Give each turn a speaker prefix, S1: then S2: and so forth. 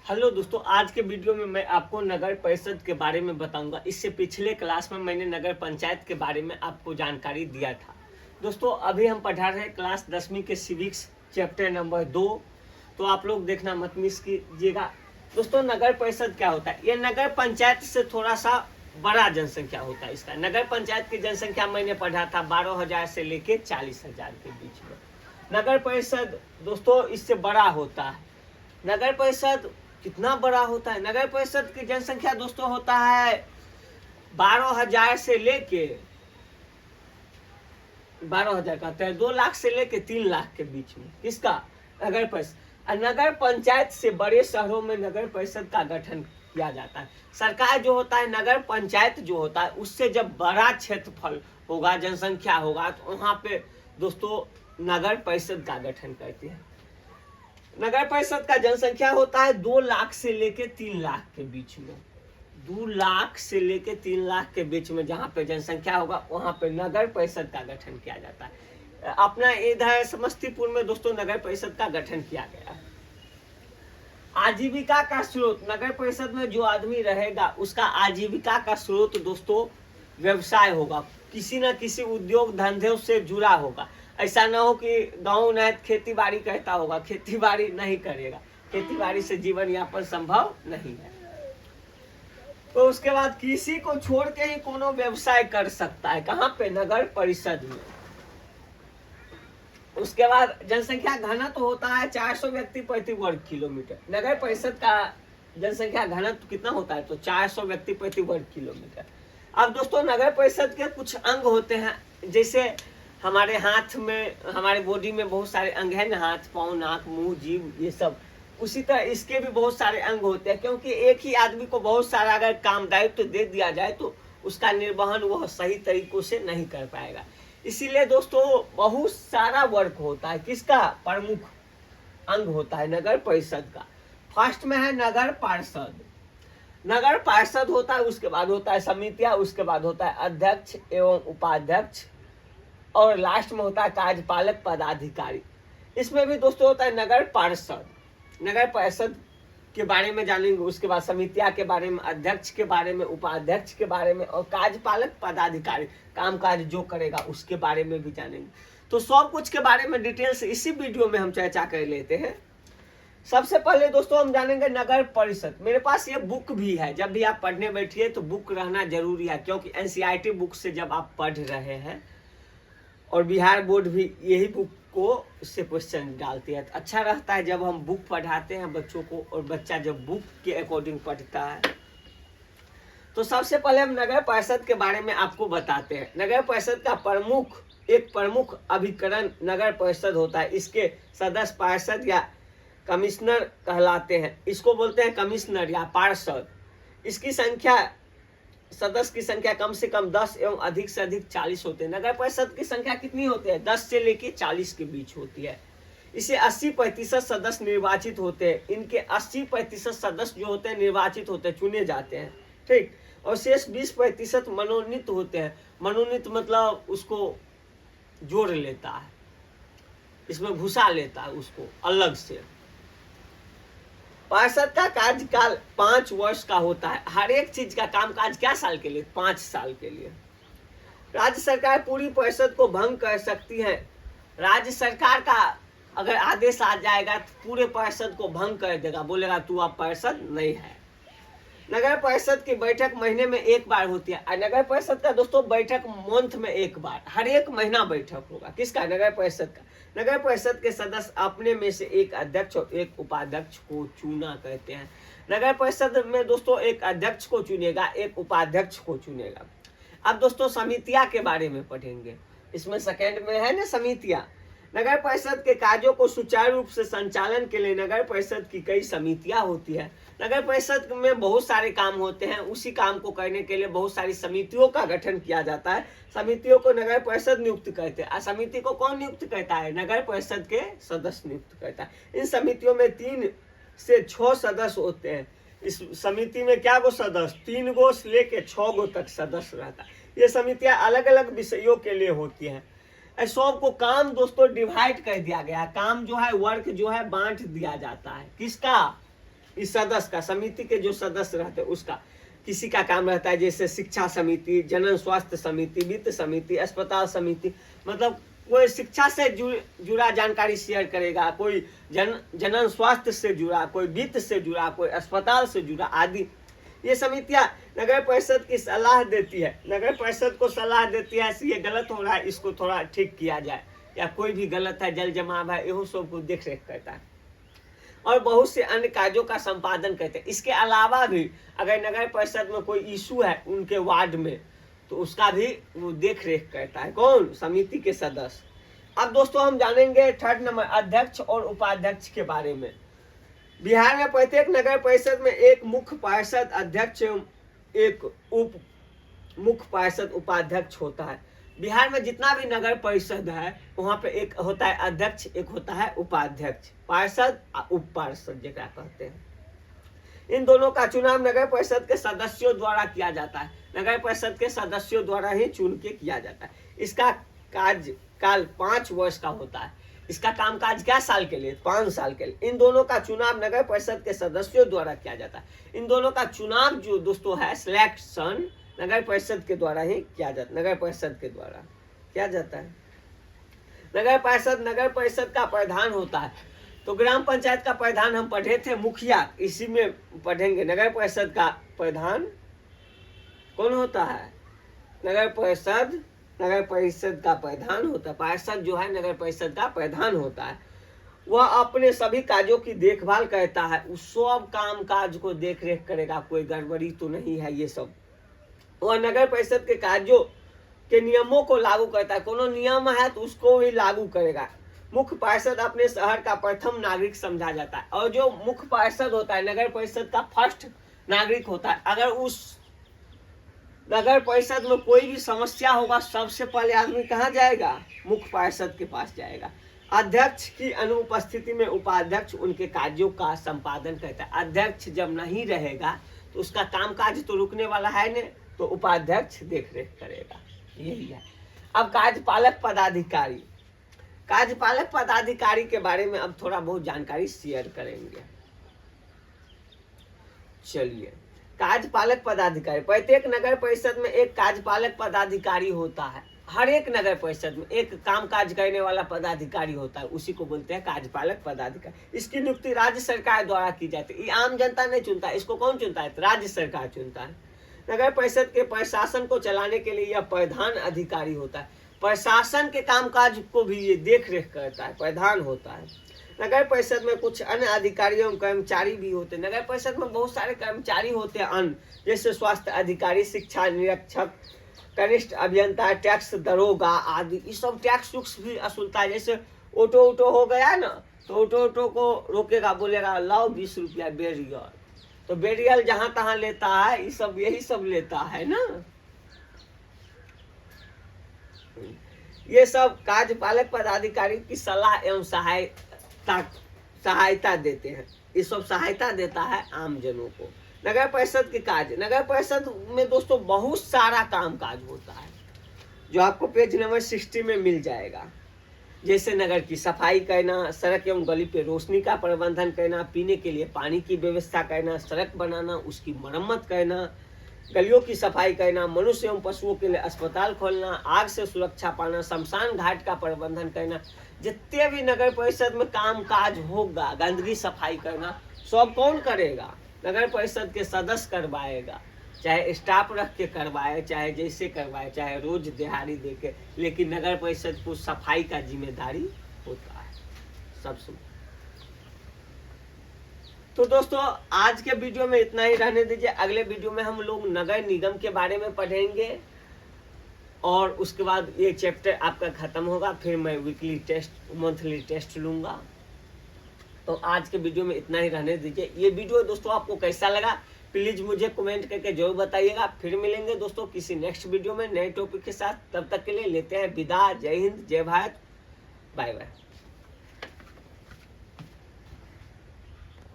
S1: Hello दोस्तों, आज के वीडियो में मैं आपको नगर परिषद के बारे में बताऊंगा। इससे पिछले क्लास में मैंने नगर पंचायत के बारे में आपको जानकारी दिया था। दोस्तों अभी हम पढ़ा रहे हैं क्लास 10वीं के सिविक्स चैप्टर नंबर 2, तो आप लोग देखना मत मिस कीजिएगा। दोस्तों नगर परिषद क्या होता है? ये नगर पंचायत से थोड़ा सा बड़ा जनसंख्या होता है। इसका नगर पंचायत की जनसंख्या मैंने पढ़ा था 12,000 से लेके 40,000 के बीच में। नगर परिषद दोस्तों इससे बड़ा होता है। नगर परिषद कितना बड़ा होता है? नगर परिषद की जनसंख्या दोस्तों होता है 12,000 से लेके 12,000 कहते हैं 2 लाख से लेके 3 लाख के बीच में। किसका? नगर परिषद। नगर पंचायत से बड़े शहरों में नगर परिषद का गठन किया जाता है। सरकार जो होता है, नगर पंचायत जो होता है, उससे जब बड़ा क्षेत्रफल होगा, जनसंख्या होगा, तो वहां पे दोस्तों नगर परिषद का गठन करती है। नगर परिषद का जनसंख्या होता है 2 लाख से लेके 3 लाख के बीच में। 2 लाख से लेके 3 लाख के बीच में जहाँ पे जनसंख्या होगा वहां पे नगर परिषद का गठन किया जाता है। अपना इधर समस्तीपुर में दोस्तों नगर परिषद का गठन किया गया है। आजीविका का स्रोत, नगर परिषद में जो आदमी रहेगा उसका आजीविका का स्रोत दोस्तों व्यवसाय होगा, किसी न किसी उद्योग धंधे से जुड़ा होगा। ऐसा ना हो कि गाँव न खेती बाड़ी कहता होगा, खेती बाड़ी नहीं करेगा, खेती बाड़ी से जीवन यापन संभव नहीं है। तो उसके बाद किसी को छोड़ के ही कोनो व्यवसाय कर सकता है। कहाँ पे? नगर परिषद में। उसके बाद जनसंख्या घनत्व होता है 400 व्यक्ति प्रति वर्ग किलोमीटर। नगर परिषद का जनसंख्या घनत्व कितना होता है? तो 400 व्यक्ति प्रति वर्ग किलोमीटर। अब दोस्तों नगर परिषद के कुछ अंग होते हैं, जैसे हमारे हाथ में, हमारे बॉडी में बहुत सारे अंग हैं ना, हाथ पाँव नाक मुंह जीभ ये सब। उसी तरह इसके भी बहुत सारे अंग होते हैं, क्योंकि एक ही आदमी को बहुत सारा अगर काम दायित्व दे दिया जाए तो उसका निर्वहन वह सही तरीकों से नहीं कर पाएगा। इसीलिए दोस्तों बहुत सारा वर्क होता है। किसका? प्रमुख अंग होता है नगर परिषद का। फर्स्ट में है नगर पार्षद। नगर पार्षद होता है, उसके बाद होता है समितियां, उसके बाद होता है अध्यक्ष एवं उपाध्यक्ष, और लास्ट में होता है कार्यपालक पदाधिकारी। इसमें भी दोस्तों होता है नगर पार्षद। नगर परिषद के बारे में जानेंगे, उसके बाद समितियां के बारे में, अध्यक्ष के बारे में, उपाध्यक्ष के बारे में, और कार्यपालक पदाधिकारी कामकाज जो करेगा उसके बारे में भी जानेंगे। तो सब कुछ के बारे में डिटेल से इसी वीडियो में हम चर्चा कर लेते हैं। सबसे पहले दोस्तों हम जानेंगे नगर परिषद। मेरे पास ये बुक भी है, जब भी आप पढ़ने बैठिए तो बुक रहना जरूरी है, क्योंकि एनसीईआरटी बुक से जब आप पढ़ रहे हैं और बिहार बोर्ड भी यही बुक को से क्वेश्चन डालती है, तो अच्छा रहता है जब हम बुक पढ़ाते हैं बच्चों को और बच्चा जब बुक के अकॉर्डिंग पढ़ता है। तो सबसे पहले हम नगर परिषद के बारे में आपको बताते हैं। नगर परिषद का एक प्रमुख अभिकरण नगर परिषद होता है। इसके सदस्य पार्षद या कमिश्नर कहलाते हैं। इसको बोलते हैं कमिश्नर या पार्षद। इसकी संख्या, सदस्य की संख्या कम से कम 10 एवं अधिक से अधिक 40 होते हैं। नगर परिषद की संख्या कितनी होती है? 10 से लेके 40 के बीच होती है। इसे 80% सदस्य निर्वाचित होते हैं। इनके 80% सदस्य जो होते हैं निर्वाचित होते हैं, चुने जाते हैं, ठीक। और शेष 20% मनोनीत होते हैं। मनोनीत मतलब उसको जोड़ लेता है, इसमें घुसा लेता है उसको अलग से। पार्षद का कार्यकाल 5 वर्ष का होता है। हर एक चीज का कामकाज क्या साल के लिए? 5 साल के लिए। राज्य सरकार पूरी परिषद को भंग कर सकती है। राज्य सरकार का अगर आदेश आ जाएगा तो पूरे परिषद को भंग कर देगा, बोलेगा तू अब परिषद नहीं है। नगर परिषद की बैठक महीने में 1 बार होती है। नगर परिषद का दोस्तों बैठक मंथ में 1 बार, हर एक महीना बैठक होगा। किसका? नगर परिषद का। नगर परिषद के सदस्य अपने में से एक अध्यक्ष और एक उपाध्यक्ष को चुना करते हैं। नगर परिषद में दोस्तों एक अध्यक्ष को चुनेगा, एक उपाध्यक्ष को चुनेगा। अब दोस्तों समितियां के बारे में पढ़ेंगे। इसमें सेकेंड में है ना समितियां। नगर परिषद के कार्यों को सुचारू रूप से संचालन के लिए नगर परिषद की कई समितियां होती है। नगर परिषद में बहुत सारे काम होते हैं, उसी काम को करने के लिए बहुत सारी समितियों का गठन किया जाता है। समितियों को नगर परिषद नियुक्त करते हैं। समिति को कौन नियुक्त करता है? नगर परिषद के सदस्य नियुक्त करता है। इन समितियों में 3 से 6 सदस्य होते हैं। इस समिति में क्या गो सदस्य? 3 गो से लेके 6 गो तक सदस्य रहता है। ये समितियां अलग अलग विषयों के लिए होती है। सबको काम दोस्तों डिवाइड कर दिया गया। काम जो है, वर्क जो है बांट दिया जाता है। किसका? इस सदस्य का, समिति के जो सदस्य रहते हैं उसका किसी का काम रहता है, जैसे शिक्षा समिति, जनन स्वास्थ्य समिति, वित्त समिति, अस्पताल समिति, मतलब कोई शिक्षा से जुड़ा जानकारी शेयर करेगा, कोई जनन स्वास्थ्य से जुड़ा, कोई वित्त से जुड़ा, कोई अस्पताल से जुड़ा आदि। ये समितियां नगर परिषद की सलाह देती है, नगर परिषद को सलाह देती है ये गलत हो रहा है, इसको थोड़ा ठीक किया जाए, या कोई भी गलत है, जल जमाव है, यही सब कुछ देख रेख करता है और बहुत से अन्य कार्यों का संपादन करते हैं। इसके अलावा भी अगर नगर परिषद में कोई इशू है उनके वार्ड में, तो उसका भी वो देख रेख करता है। कौन? समिति के सदस्य। अब दोस्तों हम जानेंगे 3rd नंबर अध्यक्ष और उपाध्यक्ष के बारे में। बिहार में प्रत्येक नगर परिषद में एक मुख्य पार्षद अध्यक्ष एवं एक उप मुख्य पार्षद उपाध्यक्ष होता है। बिहार में जितना भी नगर परिषद है वहाँ पे एक होता है अध्यक्ष, एक होता है उपाध्यक्ष, पार्षद उप पार्षद जैसा कहते हैं। इन दोनों का चुनाव नगर परिषद के सदस्यों द्वारा किया जाता है, नगर परिषद के सदस्यों द्वारा ही चुन के किया जाता है। इसका कार्यकाल 5 वर्ष का होता है। इसका कामकाज क्या साल के लिए? 5 साल के लिए। इन दोनों का चुनाव नगर परिषद के सदस्यों द्वारा किया जाता है। इन दोनों का चुनाव जो दोस्तों है सिलेक्शन नगर परिषद के द्वारा ही किया जाता है, नगर परिषद के द्वारा किया जाता है। नगर परिषद का प्रधान होता है। तो ग्राम पंचायत का प्रधान हम पढ़े थे, मुखिया, इसी में पढ़ेंगे। नगर परिषद का प्रधान कौन होता है? नगर परिषद का प्रधान होता है। पार्षद जो है नगर परिषद का प्रधान होता है। वह अपने सभी कार्यों की देखभाल करता है, उस सब काम काज को देख रेख करेगा, कोई गड़बड़ी तो नहीं है, ये सब। वह नगर परिषद के कार्यों के नियमों को लागू करता है, कोनो नियम है तो उसको भी लागू करेगा। मुख्य पार्षद अपने शहर का प्रथम नागरिक समझा जाता है, और जो मुख्य पार्षद होता है नगर परिषद का फर्स्ट नागरिक होता है। अगर उस नगर परिषद में कोई भी समस्या होगा सबसे पहले आदमी कहाँ जाएगा? मुख्य पार्षद के पास जाएगा। अध्यक्ष की अनुपस्थिति में उपाध्यक्ष उनके कार्यों का संपादन करता है। अध्यक्ष जब नहीं रहेगा तो उसका कामकाज तो रुकने वाला है नहीं, तो उपाध्यक्ष देख रेख करेगा, यही है। अब कार्यपालक पदाधिकारी के बारे में अब थोड़ा बहुत जानकारी शेयर करेंगे। चलिए, कार्यपालक पदाधिकारी, प्रत्येक नगर परिषद में एक कार्यपालक पदाधिकारी होता है। हर एक नगर परिषद में एक कामकाज करने वाला पदाधिकारी होता है, उसी को बोलते हैं कार्यपालक पदाधिकारी। इसकी नियुक्ति राज्य सरकार द्वारा की जाती है। ये आम जनता नहीं चुनता है, इसको कौन चुनता है? राज्य सरकार चुनता है। नगर परिषद के प्रशासन को चलाने के लिए यह प्रधान अधिकारी होता है। प्रशासन के कामकाज को भी ये देख रेख करता है, प्रधान होता है। नगर परिषद में कुछ अन्य अधिकारी एवं कर्मचारी भी होते हैं। नगर परिषद में बहुत सारे कर्मचारी होते हैं अन्य, जैसे स्वास्थ्य अधिकारी, शिक्षा निरीक्षक, कनिष्ठ अभियंता, टैक्स दरोगा आदि। ये सब टैक्स वुक्स भी असुलता है। जैसे ऑटो हो गया ना, तो ऑटो को रोकेगा, बोलेगा लाओ 20 रुपया बेरियल, तो बेरियल जहां तहां लेता है, ये सब यही सब लेता है ना। ये सब कार्यपालक पदाधिकारी की सलाह एवं सहायता देते हैं। ये सब सहायता देता है आम जनों को। नगर परिषद के कार्य, नगर परिषद में दोस्तों बहुत सारा काम काज होता है, जो आपको पेज नंबर 60 में मिल जाएगा। जैसे नगर की सफाई करना, सड़क एवं गली पे रोशनी का प्रबंधन करना, पीने के लिए पानी की व्यवस्था करना, सड़क बनाना, उसकी मरम्मत करना, गलियों की सफाई करना, मनुष्य एवं पशुओं के लिए अस्पताल खोलना, आग से सुरक्षा पाना, शमशान घाट का प्रबंधन करना। जितने भी नगर परिषद में काम काज होगा, गंदगी सफाई करना, सब कौन करेगा? नगर परिषद के सदस्य करवाएगा, चाहे स्टाफ रख के करवाए, चाहे जैसे करवाए, चाहे रोज दिहाड़ी दे के, लेकिन नगर परिषद को सफाई का जिम्मेदारी होता है सबसे। तो दोस्तों आज के वीडियो में इतना ही रहने दीजिए। अगले वीडियो में हम लोग नगर निगम के बारे में पढ़ेंगे, और उसके बाद ये चैप्टर आपका खत्म होगा। फिर मैं वीकली टेस्ट, मंथली टेस्ट लूंगा। तो आज के वीडियो में इतना ही रहने दीजिए। ये वीडियो दोस्तों आपको कैसा लगा प्लीज मुझे कमेंट करके जरूर बताइएगा। फिर मिलेंगे दोस्तों किसी नेक्स्ट वीडियो में नए टॉपिक के साथ। तब तक के लिए लेते हैं विदा। जय हिंद, जय भारत, बाय बाय।